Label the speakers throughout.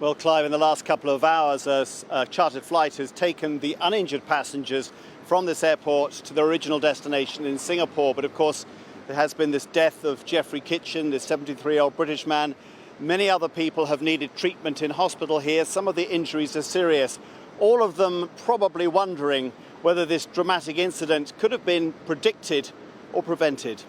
Speaker 1: Well, Clive, in the last couple of hours, a chartered flight has taken the uninjured passengers from this airport to their original destination in Singapore. But of course, there has been this death of Jeffrey Kitchen, this 73-year-old British man. Many other people have needed treatment in hospital here. Some of the injuries are serious. All of them probably wondering whether this dramatic incident could have been predicted or prevented.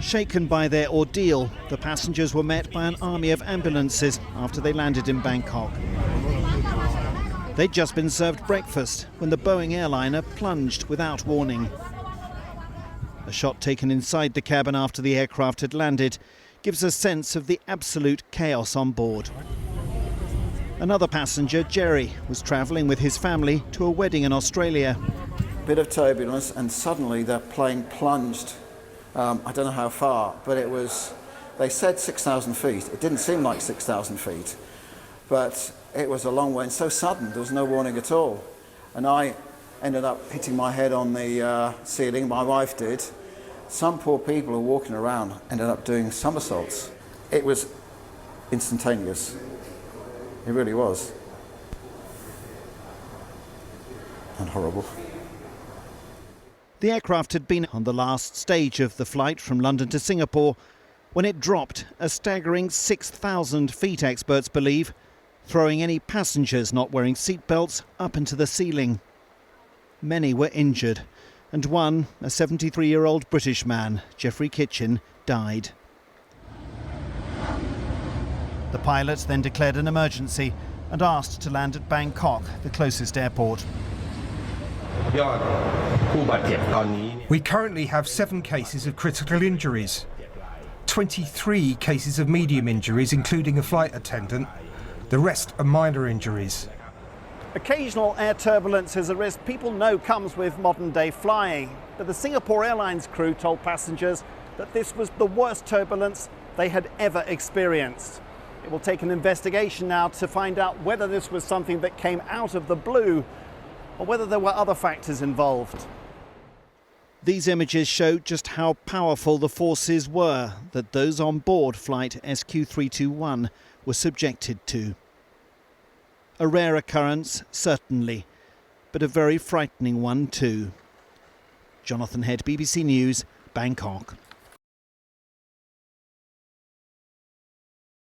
Speaker 2: Shaken by their ordeal, the passengers were met by an army of ambulances after they landed in Bangkok. They'd just been served breakfast when the Boeing airliner plunged without warning. A shot taken inside the cabin after the aircraft had landed gives a sense of the absolute chaos on board. Another passenger, Jerry, was travelling with his family to a wedding in Australia.
Speaker 3: Bit of turbulence and suddenly the plane plunged. I don't know how far, but it was, they said 6,000 feet. It didn't seem like 6,000 feet, but it was a long way and so sudden, there was no warning at all. And I ended up hitting my head on the ceiling, my wife did. Some poor people who were walking around ended up doing somersaults. It was instantaneous. It really was. And horrible.
Speaker 2: The aircraft had been on the last stage of the flight from London to Singapore when it dropped a staggering 6,000 feet, experts believe, throwing any passengers not wearing seatbelts up into the ceiling. Many were injured, and one, a 73-year-old British man, Jeffrey Kitchen, died. The pilot then declared an emergency and asked to land at Bangkok, the closest airport.
Speaker 4: We currently have 7 cases of critical injuries, 23 cases of medium injuries, including a flight attendant. The rest are minor injuries.
Speaker 2: Occasional air turbulence is a risk people know comes with modern-day flying. But the Singapore Airlines crew told passengers that this was the worst turbulence they had ever experienced. It will take an investigation now to find out whether this was something that came out of the blue or whether there were other factors involved. These images show just how powerful the forces were that those on board flight SQ321 were subjected to. A rare occurrence, certainly, but a very frightening one too. Jonathan Head, BBC News, Bangkok.